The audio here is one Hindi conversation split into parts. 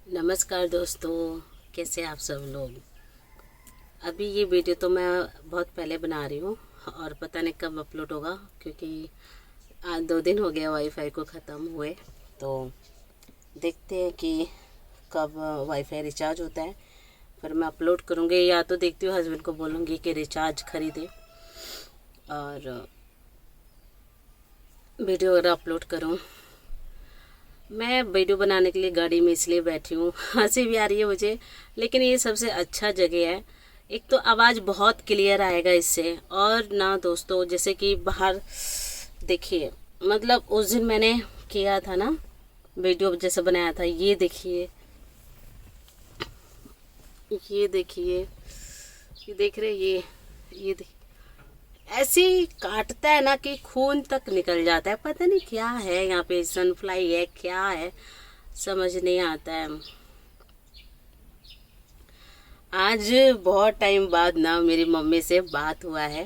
नमस्कार दोस्तों, कैसे आप सब लोग। अभी ये वीडियो तो मैं बहुत पहले बना रही हूँ और पता नहीं कब अपलोड होगा, क्योंकि आज 2 दिन हो गया वाईफाई को ख़त्म हुए। तो देखते हैं कि कब वाईफाई रिचार्ज होता है, फिर मैं अपलोड करूँगी। या तो देखती हूँ हस्बैंड को बोलूँगी कि रिचार्ज खरीदे और वीडियो वगैरह अपलोड करूँ। मैं वीडियो बनाने के लिए गाड़ी में इसलिए बैठी हूँ, हंसी भी आ रही है मुझे, लेकिन ये सबसे अच्छा जगह है। एक तो आवाज़ बहुत क्लियर आएगा इससे, और ना दोस्तों जैसे कि बाहर देखिए, मतलब उस दिन मैंने किया था ना वीडियो जैसे बनाया था, ये देखिए, ये देखिए, ये देख रहे, ये देखिए, ऐसे ही काटता है ना कि खून तक निकल जाता है। पता नहीं क्या है यहाँ पे, सनफ्लाई है क्या है, समझ नहीं आता है। आज बहुत टाइम बाद ना मेरी मम्मी से बात हुआ है,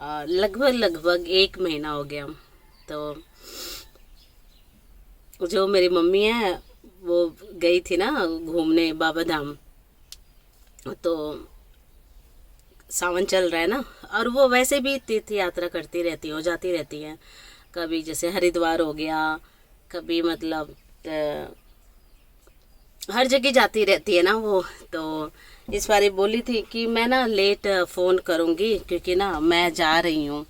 लगभग लगभग 1 महीना हो गया। तो जो मेरी मम्मी है वो गई थी ना घूमने बाबा धाम। तो सावन चल रहा है ना, और वो वैसे भी तीर्थ यात्रा करती रहती है, हो जाती रहती है। कभी जैसे हरिद्वार हो गया, कभी मतलब हर जगह जाती रहती है ना वो। तो इस बार बोली थी कि मैं ना लेट फ़ोन करूँगी, क्योंकि ना मैं जा रही हूँ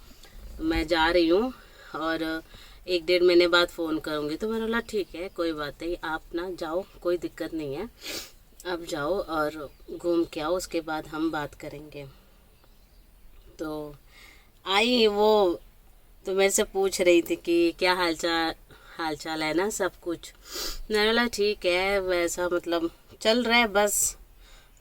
और 1 डेढ़ महीने बाद फ़ोन करूँगी। तो मैंने बोला ठीक है, कोई बात नहीं, आप ना जाओ, कोई दिक्कत नहीं है, आप जाओ और घूम के आओ, उसके बाद हम बात करेंगे। तो आई वो, तो मेरे से पूछ रही थी कि क्या हाल चाल है ना, सब कुछ। मैंने बोला ठीक है, वैसा मतलब चल रहा है बस,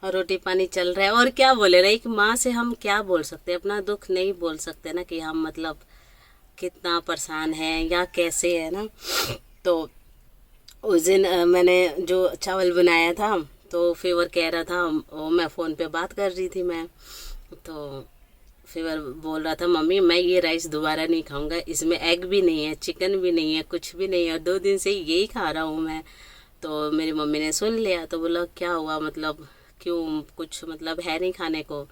और रोटी पानी चल रहा है। और क्या बोले रहे, एक माँ से हम क्या बोल सकते हैं, अपना दुख नहीं बोल सकते ना, कि हम मतलब कितना परेशान है या कैसे है ना। तो उस दिन मैंने जो चावल बनाया था, तो फेवर कह रहा था, वो मैं फ़ोन पे बात कर रही थी मैं, तो फेवर बोल रहा था मम्मी मैं ये राइस दोबारा नहीं खाऊंगा, इसमें एग भी नहीं है, चिकन भी नहीं है, कुछ भी नहीं है, 2 दिन से यही खा रहा हूँ मैं। तो मेरी मम्मी ने सुन लिया, तो बोला क्या हुआ, मतलब क्यों, कुछ मतलब है नहीं खाने को।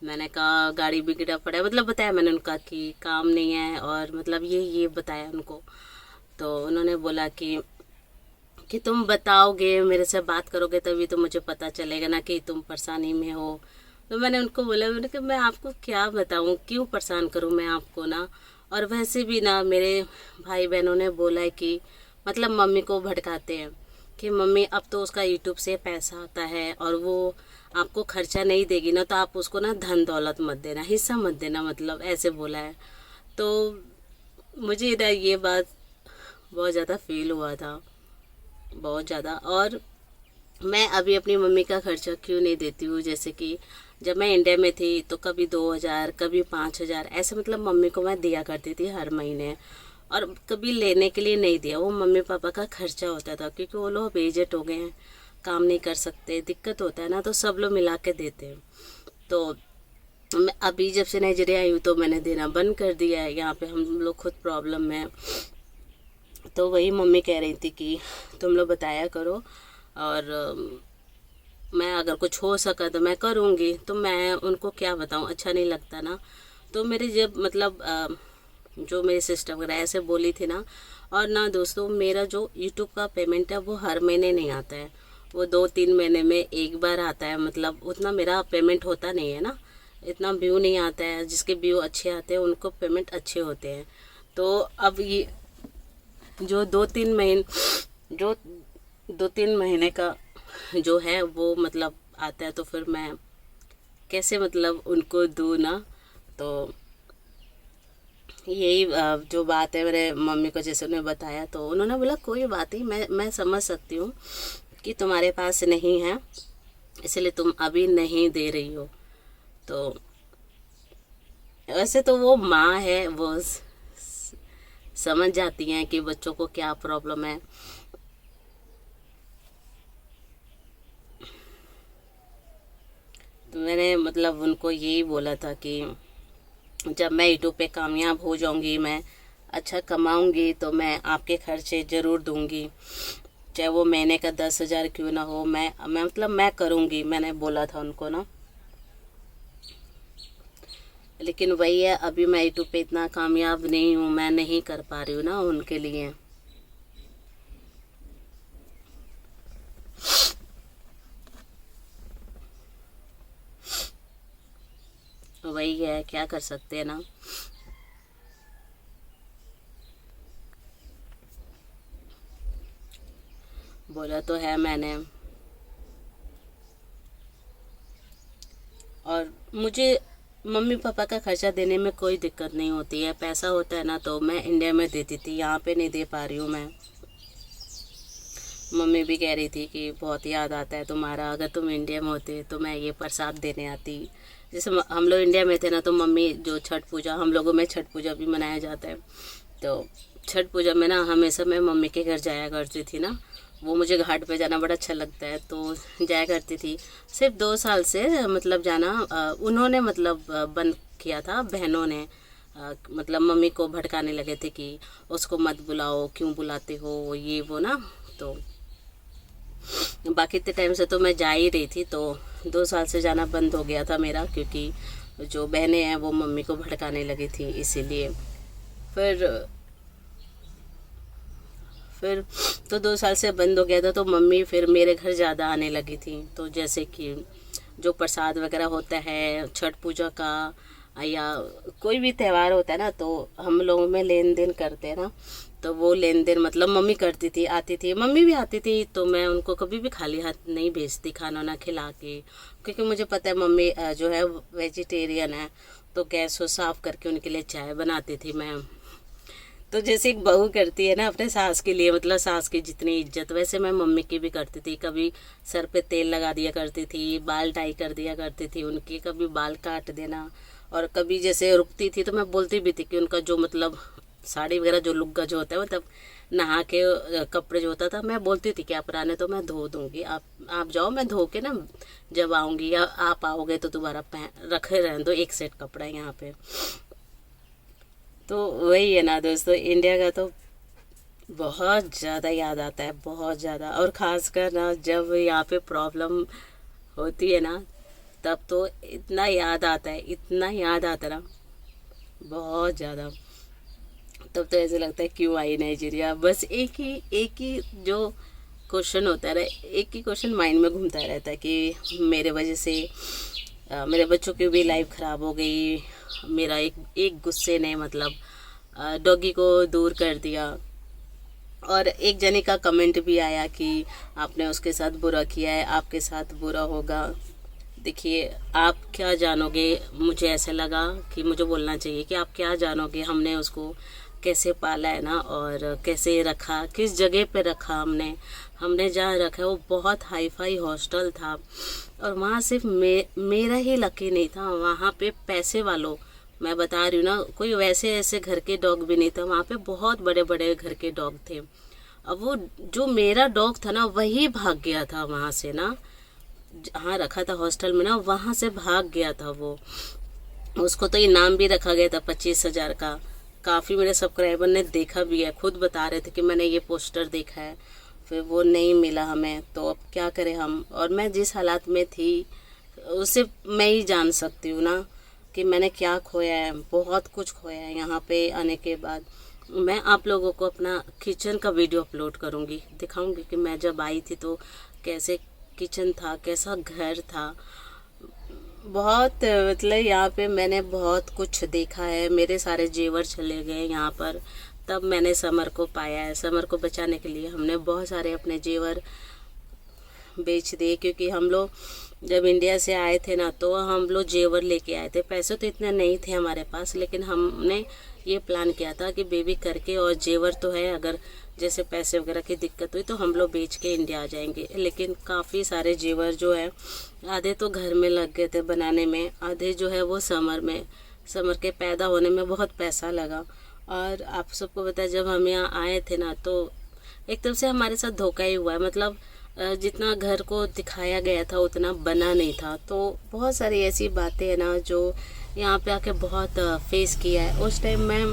मैंने कहा गाड़ी बिगड़ा पड़ा है, मतलब बताया मैंने उनका कि काम नहीं है, और मतलब ये बताया उनको। तो उन्होंने बोला कि तुम बताओगे, मेरे से बात करोगे तभी तो मुझे पता चलेगा ना कि तुम परेशानी में हो। तो मैंने उनको बोला, मैंने कहा मैं आपको क्या बताऊं, क्यों परेशान करूं मैं आपको ना। और वैसे भी ना मेरे भाई बहनों ने बोला है कि मतलब मम्मी को भड़काते हैं कि मम्मी अब तो उसका यूट्यूब से पैसा आता है और वो आपको खर्चा नहीं देगी ना, तो आप उसको ना धन दौलत मत देना, हिस्सा मत देना, मतलब ऐसे बोला है। तो मुझे ना ये बात बहुत ज़्यादा फील हुआ था, बहुत ज़्यादा। और मैं अभी अपनी मम्मी का खर्चा क्यों नहीं देती हूँ, जैसे कि जब मैं इंडिया में थी तो कभी 2,000 कभी 5,000 ऐसे मतलब मम्मी को मैं दिया करती थी हर महीने। और कभी लेने के लिए नहीं दिया, वो मम्मी पापा का खर्चा होता था, क्योंकि वो लोग एजेड हो गए हैं, काम नहीं कर सकते, दिक्कत होता है ना, तो सब लोग मिला के देते हैं। तो मैं अभी जब से नाइजीरिया आई हूँ तो मैंने देना बंद कर दिया है, यहाँ पे हम लोग खुद प्रॉब्लम में। तो वही मम्मी कह रही थी कि तुम लोग बताया करो, और मैं अगर कुछ हो सका तो मैं करूँगी। तो मैं उनको क्या बताऊँ, अच्छा नहीं लगता ना। तो मेरे जब मतलब जो मेरी सिस्टर वगैरह ऐसे बोली थी ना। और ना दोस्तों, मेरा जो यूट्यूब का पेमेंट है वो हर महीने नहीं आता है, वो 2-3 महीने में एक बार आता है, मतलब उतना मेरा पेमेंट होता नहीं है ना, इतना व्यू नहीं आता है। जिसके व्यू अच्छे आते हैं उनको पेमेंट अच्छे होते हैं। तो अब ये जो 2-3 महीने का जो है वो मतलब आता है, तो फिर मैं कैसे मतलब उनको दूँ ना। तो यही जो बात है, मेरे मम्मी को जैसे उन्हें बताया तो उन्होंने बोला कोई बात नहीं, मैं समझ सकती हूँ कि तुम्हारे पास नहीं है, इसलिए तुम अभी नहीं दे रही हो। तो वैसे तो वो माँ है, वो समझ जाती हैं कि बच्चों को क्या प्रॉब्लम है। तो मैंने मतलब उनको यही बोला था कि जब मैं यूट्यूब पे कामयाब हो जाऊंगी, मैं अच्छा कमाऊंगी, तो मैं आपके खर्चे ज़रूर दूंगी। चाहे वो महीने का 10,000 क्यों ना हो, मैं मतलब मैं करूँगी, मैंने बोला था उनको ना। लेकिन वही है, अभी मैं यूट्यूब पे इतना कामयाब नहीं हूँ, मैं नहीं कर पा रही हूँ ना उनके लिए। वही है, क्या कर सकते हैं ना। बोला तो है मैंने। और मुझे मम्मी पापा का खर्चा देने में कोई दिक्कत नहीं होती है, पैसा होता है ना तो मैं इंडिया में देती थी, यहाँ पे नहीं दे पा रही हूँ मैं। मम्मी भी कह रही थी कि बहुत याद आता है तुम्हारा, अगर तुम इंडिया में होते तो मैं ये प्रसाद देने आती। जैसे हम लोग इंडिया में थे ना तो मम्मी जो छठ पूजा, हम लोगों में छठ पूजा भी मनाया जाता है, तो छठ पूजा में ना हमेशा मैं मम्मी के घर जाया करती थी ना। वो मुझे घाट पे जाना बड़ा अच्छा लगता है तो जाया करती थी। सिर्फ 2 साल से मतलब जाना उन्होंने मतलब बंद किया था, बहनों ने मतलब मम्मी को भड़काने लगे थे कि उसको मत बुलाओ, क्यों बुलाते हो, ये वो ना। तो बाकी इतने टाइम से तो मैं जा ही रही थी, तो 2 साल से जाना बंद हो गया था मेरा, क्योंकि जो बहनें हैं वो मम्मी को भड़काने लगी थी, इसीलिए। फिर फिर तो 2 साल से बंद हो गया था, तो मम्मी फिर मेरे घर ज़्यादा आने लगी थी। तो जैसे कि जो प्रसाद वगैरह होता है छठ पूजा का, या कोई भी त्यौहार होता है ना, तो हम लोगों में लेन देन करते हैं ना, तो वो लेन देन मतलब मम्मी करती थी, आती थी, मम्मी भी आती थी, तो मैं उनको कभी भी खाली हाथ नहीं भेजती खाना ना खिला के, क्योंकि मुझे पता है मम्मी जो है वेजिटेरियन है, तो गैस को साफ़ करके उनके लिए चाय बनाती थी मैं। तो जैसे एक बहू करती है ना अपने सास के लिए, मतलब सास की जितनी इज्जत, वैसे मैं मम्मी की भी करती थी। कभी सर पे तेल लगा दिया करती थी, बाल टाई कर दिया करती थी उनकी, कभी बाल काट देना। और कभी जैसे रुकती थी तो मैं बोलती भी थी कि उनका जो मतलब साड़ी वगैरह जो लुग्गा जो होता है, मतलब नहा के कपड़े जो होता था, मैं बोलती थी कि आप पुराने तो मैं धो दूंगी, आप जाओ, मैं धो के ना जब आऊँगी या आप आओगे तो दोबारा पहन रखे रहने दो, एक सेट कपड़ा है यहाँ पे। तो वही है ना दोस्तों, इंडिया का तो बहुत ज़्यादा याद आता है, बहुत ज़्यादा। और ख़ासकर ना जब यहाँ पे प्रॉब्लम होती है ना, तब तो इतना याद आता है, इतना याद आता है ना, बहुत ज़्यादा। तब तो ऐसे लगता है क्यों आई नाइजीरिया। बस एक ही जो क्वेश्चन होता है, एक ही क्वेश्चन माइंड में घूमता रहता है कि मेरे वजह से मेरे बच्चों की भी लाइफ ख़राब हो गई, मेरा एक गुस्से ने मतलब डॉगी को दूर कर दिया। और एक जने का कमेंट भी आया कि आपने उसके साथ बुरा किया है, आपके साथ बुरा होगा। देखिए आप क्या जानोगे, मुझे ऐसा लगा कि मुझे बोलना चाहिए कि आप क्या जानोगे, हमने उसको कैसे पाला है ना, और कैसे रखा, किस जगह पे रखा हमने जहाँ रखा है वो बहुत हाई फाई हॉस्टल था। और वहाँ सिर्फ मेरा ही लकी नहीं था, वहाँ पे पैसे वालों, मैं बता रही हूँ ना, कोई वैसे ऐसे घर के डॉग भी नहीं था, वहाँ पे बहुत बड़े बड़े घर के डॉग थे। अब वो जो मेरा डॉग था ना वही भाग गया था वहाँ से ना, जहाँ रखा था हॉस्टल में ना, वहाँ से भाग गया था वो। उसको तो इनाम भी रखा गया था 25,000 का। काफ़ी मेरे सब्सक्राइबर ने देखा भी है, खुद बता रहे थे कि मैंने ये पोस्टर देखा है। फिर वो नहीं मिला हमें, तो अब क्या करें हम। और मैं जिस हालात में थी उसे मैं ही जान सकती हूँ ना कि मैंने क्या खोया है, बहुत कुछ खोया है यहाँ पे आने के बाद। मैं आप लोगों को अपना किचन का वीडियो अपलोड करूँगी, दिखाऊँगी कि मैं जब आई थी तो कैसे किचन था, कैसा घर था। बहुत मतलब यहाँ पे मैंने बहुत कुछ देखा है, मेरे सारे जेवर चले गए यहाँ पर, तब मैंने समर को पाया है। समर को बचाने के लिए हमने बहुत सारे अपने जेवर बेच दिए, क्योंकि हम लोग जब इंडिया से आए थे ना तो हम लोग जेवर लेके आए थे। पैसे तो इतने नहीं थे हमारे पास, लेकिन हमने ये प्लान किया था कि बेबी करके, और जेवर तो है, अगर जैसे पैसे वगैरह की दिक्कत हुई तो हम लोग बेच के इंडिया आ जाएंगे। लेकिन काफ़ी सारे जेवर जो है, आधे तो घर में लग गए थे बनाने में, आधे जो है वो समर के पैदा होने में बहुत पैसा लगा। और आप सबको पता है जब हम यहाँ आए थे ना तो एक तरफ से हमारे साथ धोखा ही हुआ है, मतलब जितना घर को दिखाया गया था उतना बना नहीं था। तो बहुत सारी ऐसी बातें हैं ना जो यहाँ पे आके बहुत फेस किया है। उस टाइम मैं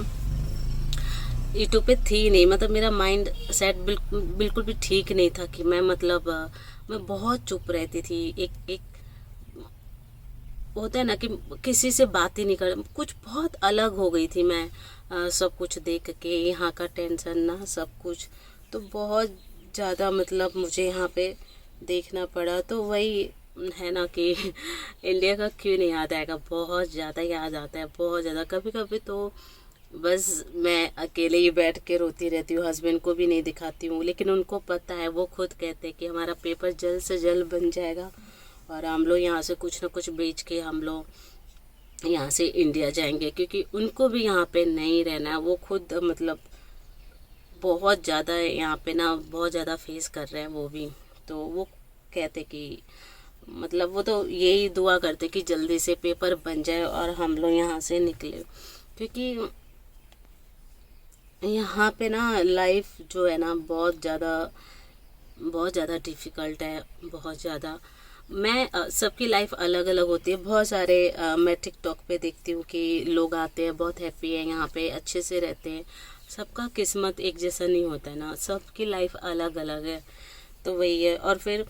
यूट्यूब पे थी नहीं, मतलब मेरा माइंड सेट बिल्कुल भी ठीक नहीं था कि मैं मतलब मैं बहुत चुप रहती थी। एक एक होता है ना कि किसी से बात ही नहीं कर, कुछ बहुत अलग हो गई थी मैं। सब कुछ देख के यहाँ का टेंशन ना सब कुछ, तो बहुत ज़्यादा मतलब मुझे यहाँ पे देखना पड़ा। तो वही है ना कि इंडिया का क्यों नहीं याद आएगा, बहुत ज़्यादा याद आता है, बहुत ज़्यादा। कभी कभी तो बस मैं अकेले ही बैठ के रोती रहती हूँ, हस्बैंड को भी नहीं दिखाती हूँ, लेकिन उनको पता है, वो खुद कहते हैं कि हमारा पेपर जल्द से जल्द बन जाएगा और हम लोग यहाँ से कुछ ना कुछ बेच के हम लोग यहाँ से इंडिया जाएंगे, क्योंकि उनको भी यहाँ पे नहीं रहना है। वो खुद मतलब बहुत ज़्यादा यहाँ पे ना बहुत ज़्यादा फेस कर रहे हैं वो भी। तो वो कहते कि मतलब वो तो यही दुआ करते कि जल्दी से पेपर बन जाए और हम लोग यहाँ से निकले, क्योंकि यहाँ पे ना लाइफ जो है ना बहुत ज़्यादा डिफ़िकल्ट है, बहुत ज़्यादा। मैं सबकी लाइफ अलग अलग होती है। बहुत सारे मैं टिकटॉक पे देखती हूँ कि लोग आते हैं, बहुत हैप्पी है यहाँ पे, अच्छे से रहते हैं। सबका किस्मत एक जैसा नहीं होता है ना, सबकी लाइफ अलग अलग है। तो वही है। और फिर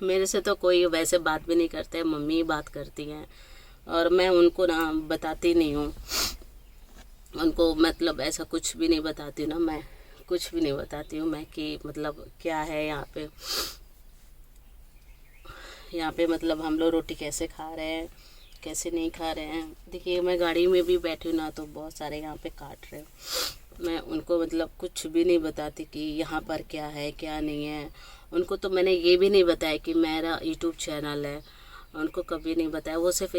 मेरे से तो कोई वैसे बात भी नहीं करते हैं, मम्मी ही बात करती हैं और मैं उनको ना बताती नहीं हूँ, उनको मतलब ऐसा कुछ भी नहीं बताती ना, मैं कुछ भी नहीं बताती हूँ मैं कि मतलब क्या है यहाँ पे मतलब हम लोग रोटी कैसे खा रहे हैं, कैसे नहीं खा रहे हैं। देखिए मैं गाड़ी में भी बैठी हूँ ना, तो बहुत सारे यहाँ पे काट रहे हैं। मैं उनको मतलब कुछ भी नहीं बताती कि यहाँ पर क्या है क्या नहीं है। उनको तो मैंने ये भी नहीं बताया कि मेरा यूट्यूब चैनल है, उनको कभी नहीं बताया। वो सिर्फ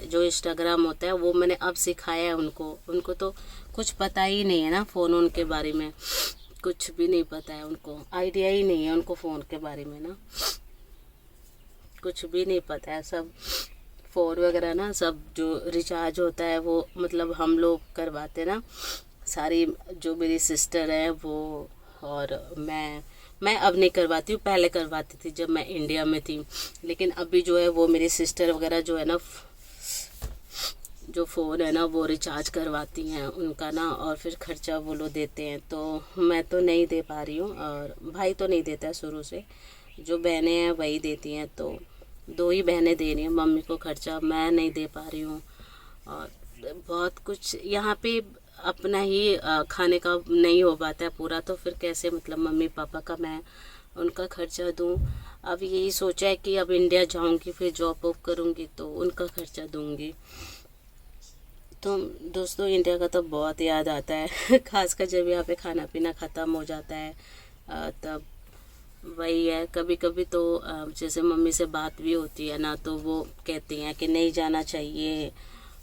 जो इंस्टाग्राम होता है वो मैंने अब सिखाया है उनको। उनको तो कुछ पता ही नहीं है ना फ़ोन उनके बारे में, कुछ भी नहीं पता है उनको, आइडिया ही नहीं है उनको फ़ोन के बारे में ना, कुछ भी नहीं पता है। सब फ़ोन वगैरह ना सब जो रिचार्ज होता है वो मतलब हम लोग करवाते ना, सारी जो मेरी सिस्टर है वो, और मैं अब नहीं करवाती हूँ, पहले करवाती थी जब मैं इंडिया में थी। लेकिन अभी जो है वो मेरी सिस्टर वगैरह जो है ना, जो फ़ोन है ना वो रिचार्ज करवाती हैं उनका ना, और फिर खर्चा वो लोग देते हैं। तो मैं तो नहीं दे पा रही हूँ, और भाई तो नहीं देता शुरू से, जो बहनें हैं वही देती हैं। तो दो ही बहनें दे रही हैं मम्मी को खर्चा, मैं नहीं दे पा रही हूँ। और बहुत कुछ यहाँ पे अपना ही खाने का नहीं हो पाता है पूरा, तो फिर कैसे मतलब मम्मी पापा का मैं उनका खर्चा दूँ। अब यही सोचा है कि अब इंडिया जाऊँगी, फिर जॉब वॉब करूँगी तो उनका खर्चा दूँगी। तो दोस्तों इंडिया का तो बहुत याद आता है खासकर जब यहाँ पे खाना पीना ख़त्म हो जाता है तब वही है। कभी कभी तो जैसे मम्मी से बात भी होती है ना, तो वो कहती हैं कि नहीं जाना चाहिए,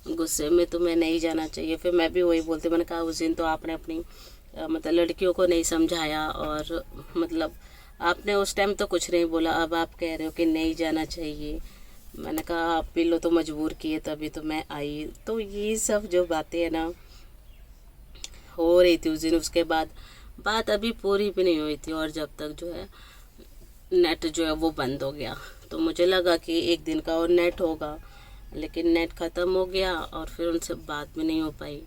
गुस्से में तुम्हें नहीं जाना चाहिए। फिर मैं भी वही बोलती, मैंने कहा उस दिन तो आपने अपनी मतलब लड़कियों को नहीं समझाया, और मतलब आपने उस टाइम तो कुछ नहीं बोला, अब आप कह रहे हो कि नहीं जाना चाहिए। मैंने कहा आप भी लो तो मजबूर किए तभी तो मैं आई। तो ये सब जो बातें हैं ना हो रही थी उस दिन, उसके बाद बात अभी पूरी भी नहीं हुई थी, और जब तक जो है नेट जो है वो बंद हो गया, तो मुझे लगा कि एक दिन का और नेट होगा, लेकिन नेट ख़त्म हो गया और फिर उनसे बात भी नहीं हो पाई।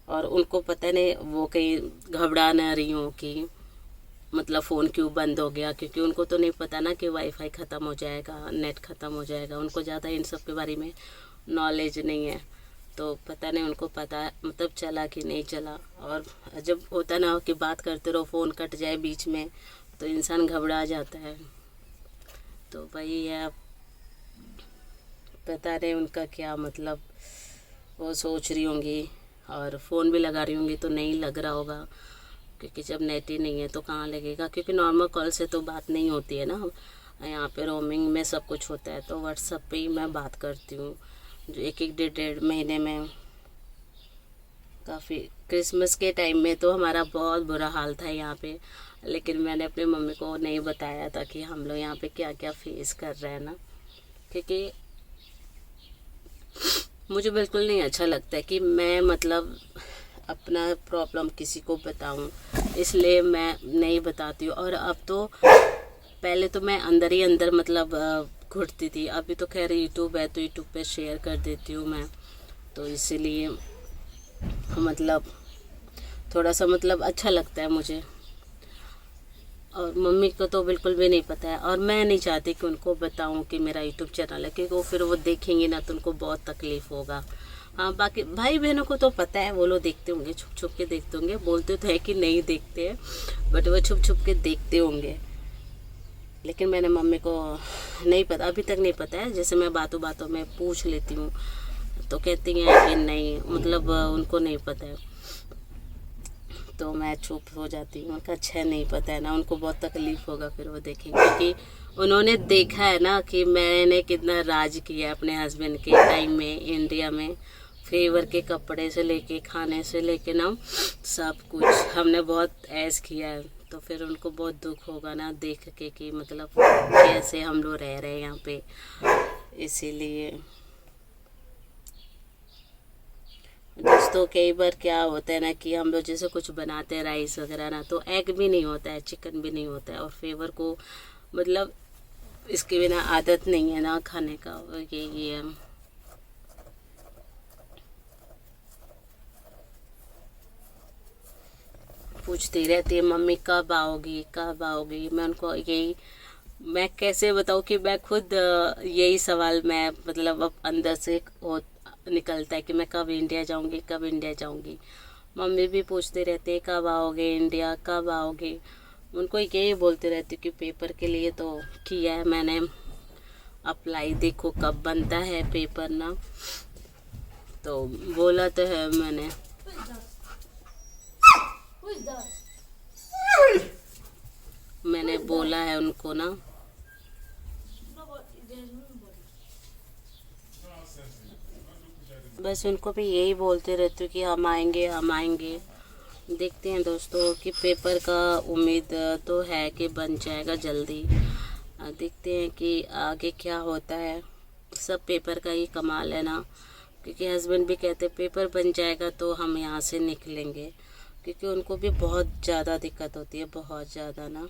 और उनको पता नहीं वो कहीं घबरा ना रही हूँ कि मतलब फ़ोन क्यों बंद हो गया, क्योंकि उनको तो नहीं पता ना कि वाईफाई ख़त्म हो जाएगा, नेट ख़त्म हो जाएगा। उनको ज़्यादा इन सब के बारे में नॉलेज नहीं है, तो पता नहीं उनको पता मतलब चला कि नहीं चला। और जब होता ना कि बात करते रहो फ़ोन कट जाए बीच में, तो इंसान घबरा जाता है। तो वही है, अब पता नहीं उनका क्या मतलब वो सोच रही होंगी, और फ़ोन भी लगा रही होंगी तो नहीं लग रहा होगा, क्योंकि जब नेट ही नहीं है तो कहाँ लगेगा। क्योंकि नॉर्मल कॉल से तो बात नहीं होती है ना, यहाँ पे रोमिंग में सब कुछ होता है, तो व्हाट्सएप पे ही मैं बात करती हूँ, जो एक एक डेढ़ महीने में। काफ़ी क्रिसमस के टाइम में तो हमारा बहुत बुरा हाल था यहाँ पे, लेकिन मैंने अपनी मम्मी को नहीं बताया था कि हम लोग यहाँ पे क्या क्या फेस कर रहे हैं ना, क्योंकि मुझे बिल्कुल नहीं अच्छा लगता है कि मैं मतलब अपना प्रॉब्लम किसी को बताऊं, इसलिए मैं नहीं बताती हूँ। और अब तो पहले तो मैं अंदर ही अंदर मतलब घुटती थी, अभी तो खैर यूट्यूब है तो यूट्यूब पे शेयर कर देती हूँ मैं, तो इसीलिए मतलब थोड़ा सा मतलब अच्छा लगता है मुझे। और मम्मी को तो बिल्कुल भी नहीं पता है, और मैं नहीं चाहती कि उनको बताऊं कि मेरा यूट्यूब चैनल है, क्योंकि वो फिर वो देखेंगे ना तो उनको बहुत तकलीफ़ होगा। हाँ, बाकी भाई बहनों को तो पता है, वो लोग देखते होंगे, छुप छुप के देखते होंगे, बोलते तो है कि नहीं देखते हैं, बट वो छुप छुप के देखते होंगे। लेकिन मैंने मम्मी को नहीं पता, अभी तक नहीं पता है। जैसे मैं बातों बातों में पूछ लेती हूँ तो कहती हैं कि नहीं, मतलब उनको नहीं पता है, तो मैं चुप हो जाती हूँ। उनका अच्छा नहीं पता है ना, उनको बहुत तकलीफ़ होगा फिर वो देखेंगे, क्योंकि उन्होंने देखा है ना कि मैंने कितना राज किया है अपने हस्बैंड के टाइम में इंडिया में। फेवर के कपड़े से लेके, खाने से लेके ना, सब कुछ हमने बहुत ऐश किया है। तो फिर उनको बहुत दुख होगा ना देख के कि मतलब कैसे हम लोग रह रहे हैं यहाँ पे। इसीलिए दोस्तों कई बार क्या होता है ना कि हम लोग जैसे कुछ बनाते हैं राइस वगैरह ना, तो एग भी नहीं होता है, चिकन भी नहीं होता है, और फेवर को मतलब इसके बिना आदत नहीं है ना खाने का। ये है। पूछती रहती है मम्मी कब आओगी कब आओगी। मैं उनको यही, मैं कैसे बताऊँ कि मैं खुद यही सवाल मैं मतलब अब अंदर से हो निकलता है कि मैं कब इंडिया जाऊंगी, कब इंडिया जाऊंगी। मम्मी भी पूछते रहते हैं कब आओगे इंडिया, कब आओगे। उनको यही बोलते रहती हूँ कि पेपर के लिए तो किया है मैंने अप्लाई, देखो कब बनता है पेपर ना। तो बोला तो है मैंने, मैंने बोला है उनको ना। बस उनको भी यही बोलते रहती हूँ कि हम आएंगे हम आएंगे। देखते हैं दोस्तों कि पेपर का उम्मीद तो है कि बन जाएगा जल्दी। देखते हैं कि आगे क्या होता है। सब पेपर का ही कमाल है ना, क्योंकि हस्बैंड भी कहते पेपर बन जाएगा तो हम यहाँ से निकलेंगे, क्योंकि उनको भी बहुत ज़्यादा दिक्कत होती है, बहुत ज़्यादा ना।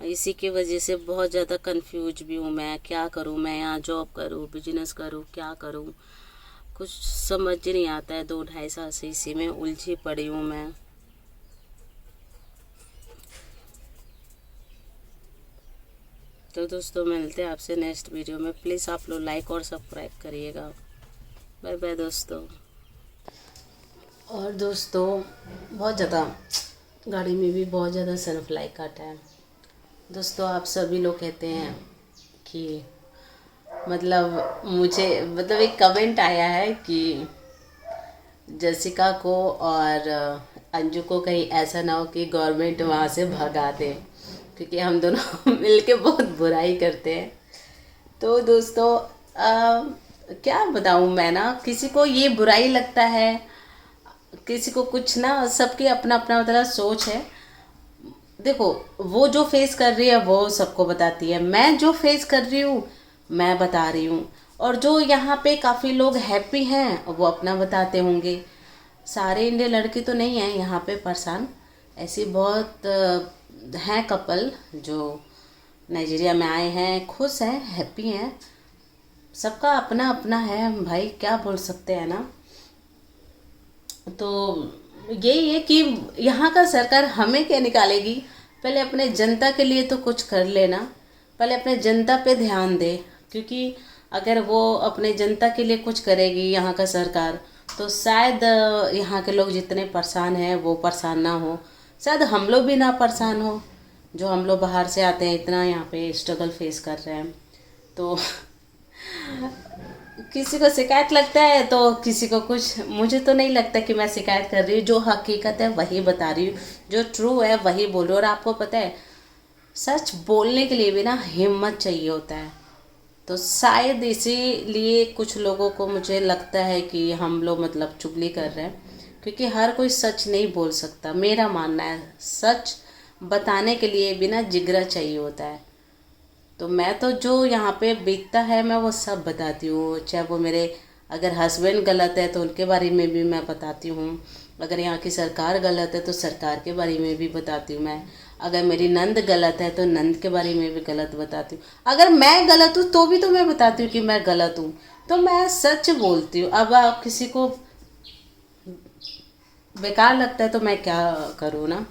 इसी की वजह से बहुत ज़्यादा कंफ्यूज भी हूँ मैं, क्या करूँ, मैं यहाँ जॉब करूँ, बिजनेस करूँ, क्या करूँ, कुछ समझ नहीं आता है। 2-2.5 साल से इसी में उलझी पड़ी हूँ मैं। तो दोस्तों मिलते हैं आपसे नेक्स्ट वीडियो में। प्लीज़ आप लोग लाइक और सब्सक्राइब करिएगा। बाय बाय दोस्तों। और दोस्तों बहुत ज़्यादा गाड़ी में भी बहुत ज़्यादा सनफ्लाई कट है दोस्तों। आप सभी लोग कहते हैं कि मतलब मुझे मतलब एक कमेंट आया है कि जसिका को और अंजू को कहीं ऐसा ना हो कि गवर्नमेंट वहाँ से भगा दे, क्योंकि हम दोनों मिलके बहुत बुराई करते हैं। तो दोस्तों क्या बताऊँ मैं ना, किसी को ये बुराई लगता है, किसी को कुछ ना, सबके अपना अपना मतलब सोच है। देखो वो जो फेस कर रही है वो सबको बताती है, मैं जो फेस कर रही हूँ मैं बता रही हूँ। और जो यहाँ पे काफ़ी लोग हैप्पी हैं वो अपना बताते होंगे। सारे इंडियन लड़के तो नहीं हैं यहाँ पे परेशान, ऐसी बहुत हैं कपल जो नाइजीरिया में आए हैं, खुश हैं, हैप्पी हैं। सबका अपना अपना है भाई, क्या बोल सकते हैं ना। तो यही है कि यहाँ का सरकार हमें क्या निकालेगी, पहले अपने जनता के लिए तो कुछ कर लेना, पहले अपने जनता पे ध्यान दे। क्योंकि अगर वो अपने जनता के लिए कुछ करेगी यहाँ का सरकार, तो शायद यहाँ के लोग जितने परेशान हैं वो परेशान ना हो, शायद हम लोग भी ना परेशान हो, जो हम लोग बाहर से आते हैं इतना यहाँ पे स्ट्रगल फेस कर रहे हैं। तो किसी को शिकायत लगता है तो किसी को कुछ, मुझे तो नहीं लगता कि मैं शिकायत कर रही हूँ। जो हकीकत है वही बता रही हूँ, जो ट्रू है वही बोल रही हूँ। और आपको पता है सच बोलने के लिए भी ना हिम्मत चाहिए होता है। तो शायद इसीलिए कुछ लोगों को मुझे लगता है कि हम लोग मतलब चुगली कर रहे हैं, क्योंकि हर कोई सच नहीं बोल सकता। मेरा मानना है सच बताने के लिए भी ना जिगरा चाहिए होता है। तो मैं तो जो यहाँ पे बीतता है मैं वो सब बताती हूँ, चाहे वो मेरे अगर हस्बैंड गलत है तो उनके बारे में भी मैं बताती हूँ, अगर यहाँ की सरकार गलत है तो सरकार के बारे में भी बताती हूँ मैं, अगर मेरी नंद गलत है तो नंद के बारे में भी गलत बताती हूँ, अगर मैं गलत हूँ तो भी तो मैं बताती हूँ कि मैं गलत हूँ। तो मैं सच बोलती हूँ। अब आप किसी को बेकार लगता है तो मैं क्या करूँ ना।